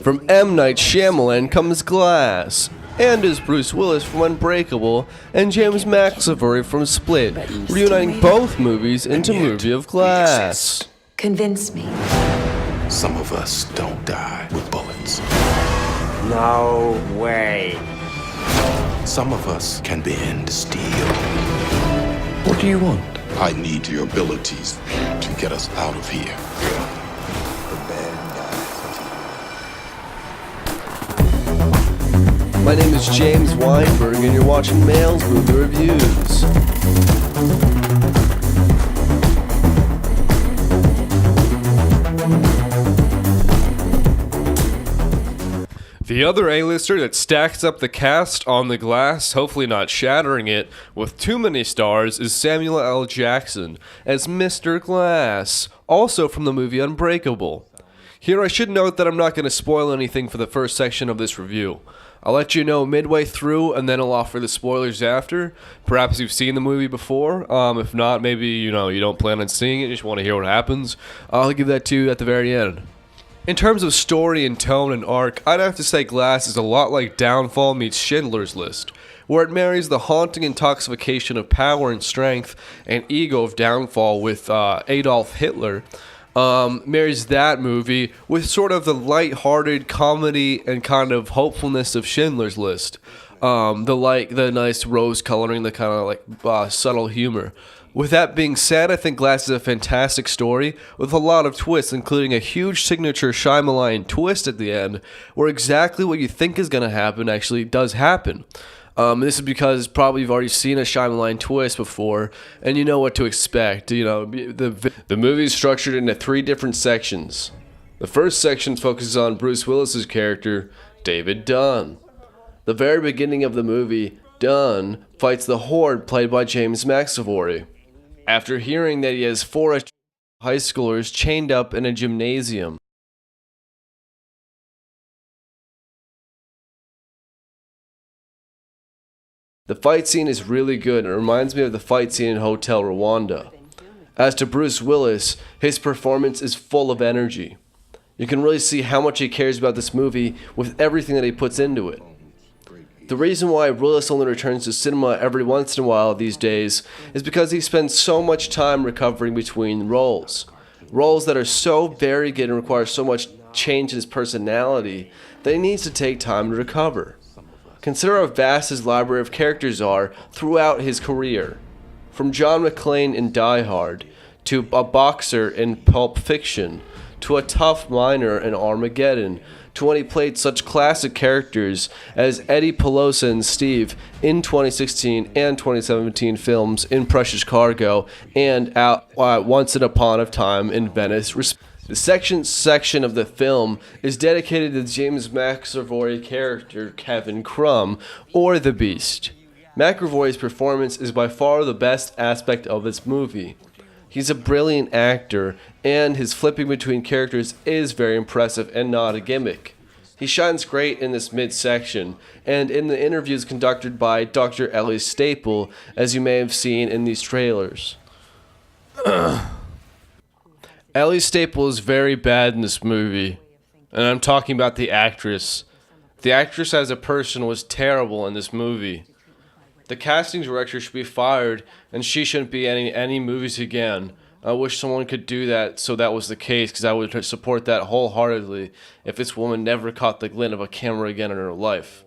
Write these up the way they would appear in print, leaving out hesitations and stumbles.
From M. Night Shyamalan comes Glass, and as Bruce Willis from Unbreakable and James McAvoy from Split, reuniting both movies into Movie of Glass. Convince me. Some of us don't die with bullets. No way. Some of us can bend steel. What do you want? I need your abilities to get us out of here. My name is James Weinberg, and you're watching Males Movie Reviews. The other A-lister that stacks up the cast on the glass, hopefully not shattering it, with too many stars is Samuel L. Jackson as Mr. Glass, also from the movie Unbreakable. Here I should note that I'm not going to spoil anything for the first section of this review. I'll let you know midway through, and then I'll offer the spoilers after. Perhaps you've seen the movie before. If not, maybe you don't plan on seeing it, you just want to hear what happens. I'll give that to you at the very end. In terms of story and tone and arc, I'd have to say Glass is a lot like Downfall meets Schindler's List, where it marries the haunting intoxication of power and strength and ego of Downfall with Adolf Hitler. Marries that movie with sort of the light-hearted comedy and kind of hopefulness of Schindler's List. The nice rose coloring, the kind of like subtle humor. With that being said, I think Glass is a fantastic story with a lot of twists, including a huge signature SHYMALAN twist at the end, where exactly what you think is going to happen actually does happen. This is because probably you've already seen a Shyamalan twist before, and you know what to expect. The movie is structured into 3 different sections. The first section focuses on Bruce Willis's character, David Dunn. The very beginning of the movie, Dunn fights the Horde played by James McAvoy. After hearing that he has 4 high schoolers chained up in a gymnasium. The fight scene is really good and it reminds me of the fight scene in Hotel Rwanda. As to Bruce Willis, his performance is full of energy. You can really see how much he cares about this movie with everything that he puts into it. The reason why Willis only returns to cinema every once in a while these days is because he spends so much time recovering between roles. Roles that are so variegated and require so much change in his personality that he needs to take time to recover. Consider how vast his library of characters are throughout his career. From John McClane in Die Hard, to a boxer in Pulp Fiction, to a tough miner in Armageddon, to when he played such classic characters as Eddie Pelosa and Steve in 2016 and 2017 films in Precious Cargo and Once Upon a Time in Venice. The section of the film is dedicated to James McAvoy character Kevin Crumb, or the Beast. McAvoy's performance is by far the best aspect of this movie. He's a brilliant actor, and his flipping between characters is very impressive and not a gimmick. He shines great in this mid-section, and in the interviews conducted by Dr. Ellie Staple, as you may have seen in these trailers. Ellie Staple is very bad in this movie, and I'm talking about the actress. The actress as a person was terrible in this movie. The casting director should be fired, and she shouldn't be in any movies again. I wish someone could do that so that was the case, because I would support that wholeheartedly if this woman never caught the glint of a camera again in her life.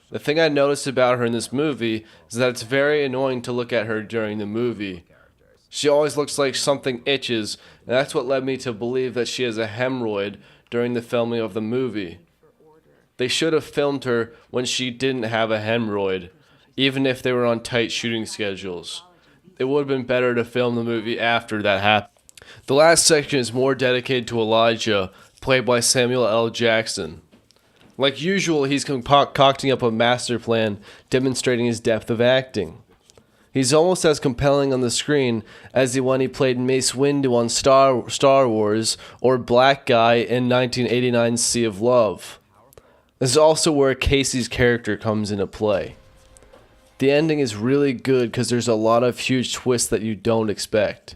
The thing I noticed about her in this movie is that it's very annoying to look at her during the movie. She always looks like something itches, and that's what led me to believe that she has a hemorrhoid during the filming of the movie. They should have filmed her when she didn't have a hemorrhoid, even if they were on tight shooting schedules. It would have been better to film the movie after that happened. The last section is more dedicated to Elijah, played by Samuel L. Jackson. Like usual, he's concocting up a master plan demonstrating his depth of acting. He's almost as compelling on the screen as the one he played Mace Windu on Star Wars or Black Guy in 1989's Sea of Love. This is also where Casey's character comes into play. The ending is really good because there's a lot of huge twists that you don't expect.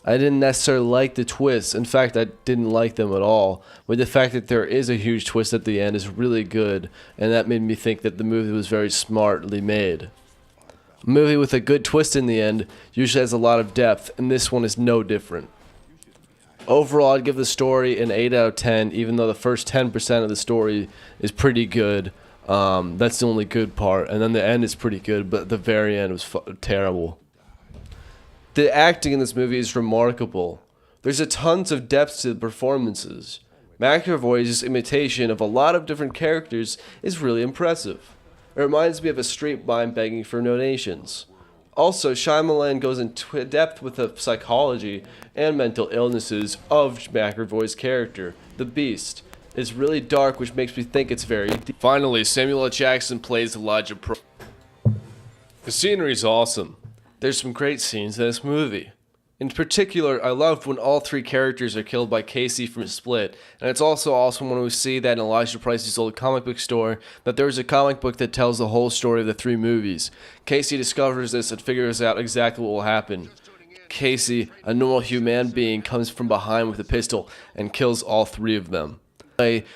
I didn't necessarily like the twists. In fact, I didn't like them at all. But the fact that there is a huge twist at the end is really good, and that made me think that the movie was very smartly made. A movie with a good twist in the end usually has a lot of depth, and this one is no different. Overall, I'd give the story an 8 out of 10, even though the first 10% of the story is pretty good. That's the only good part, and then the end is pretty good, but the very end was terrible. The acting in this movie is remarkable. There's a tons of depth to the performances. McAvoy's imitation of a lot of different characters is really impressive. It reminds me of a street mime begging for donations. Also, SHYMALAN goes into depth with the psychology and mental illnesses of McAvoy's character, the Beast. It's really dark, which makes me think it's very deep. Finally, Samuel L. Jackson plays Elijah Pro. The scenery is awesome. There's some great scenes in this movie. In particular, I loved when all three characters are killed by Casey from Split, and it's also awesome when we see that in Elijah Price's old comic book store, that there's a comic book that tells the whole story of the three movies. Casey discovers this and figures out exactly what will happen. Casey, a normal human being, comes from behind with a pistol and kills all three of them.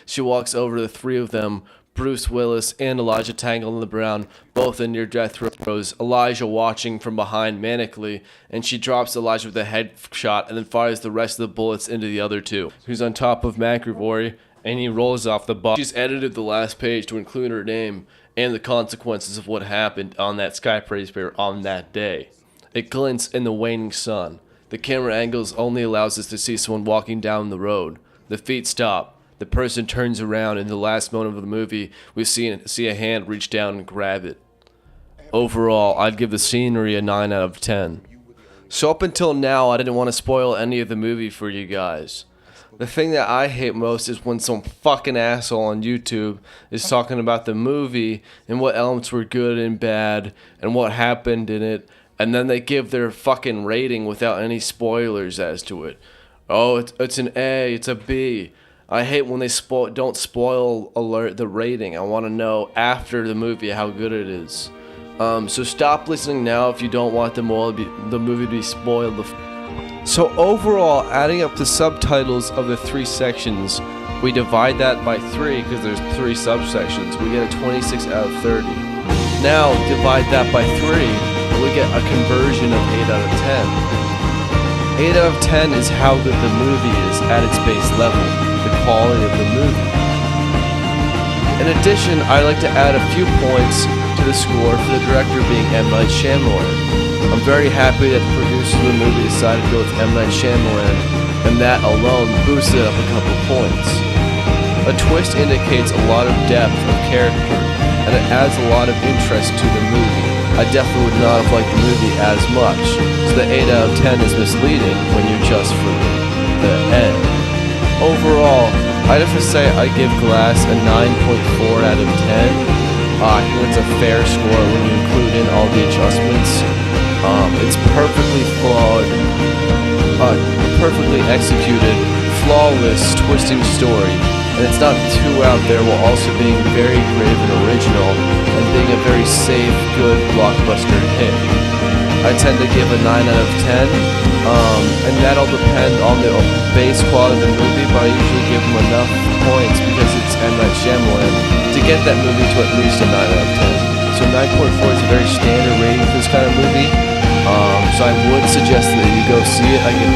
She walks over to the three of them, Bruce Willis and Elijah tangled in the ground, both in near-death throes, Elijah watching from behind manically, and she drops Elijah with a headshot and then fires the rest of the bullets into the other two, who's on top of McAvoy, and he rolls off the box. She's edited the last page to include her name and the consequences of what happened on that skyscraper on that day. It glints in the waning sun. The camera angles only allows us to see someone walking down the road. The feet stop. The person turns around, and in the last moment of the movie, we see a hand reach down and grab it. Overall, I'd give the scenery a 9 out of 10. So up until now, I didn't want to spoil any of the movie for you guys. The thing that I hate most is when some fucking asshole on YouTube is talking about the movie and what elements were good and bad and what happened in it, and then they give their fucking rating without any spoilers as to it. Oh, it's an A, it's a B. I hate when they don't spoil alert the rating. I want to know after the movie how good it is. So stop listening now if you don't want the movie to be spoiled. So overall, adding up the subtitles of the three sections, we divide that by 3 because there's 3 subsections. We get a 26 out of 30. Now divide that by 3, and we get a conversion of 8 out of 10. 8 out of 10 is how good the movie is at its base level. The quality of the movie. In addition, I'd like to add a few points to the score for the director being M. Night Shyamalan. I'm very happy that the producers of the movie decided to go with M. Night Shyamalan, and that alone boosted it up a couple points. A twist indicates a lot of depth of character, and it adds a lot of interest to the movie. I definitely would not have liked the movie as much, so the 8 out of 10 is misleading when you adjust for the end. Overall, I'd have to say I give Glass a 9.4 out of 10. I think it's a fair score when you include in all the adjustments. It's perfectly flawed, perfectly executed, flawless, twisting story, and it's not too out there while also being very creative and original, and being a very safe, good blockbuster hit. I tend to give a 9 out of 10, and that'll depend on the base quality of the movie, but I usually give them enough points because it's M. Night Shyamalan to get that movie to at least a 9 out of 10. So 9.4 is a very standard rating for this kind of movie, so I would suggest that you go see it. I give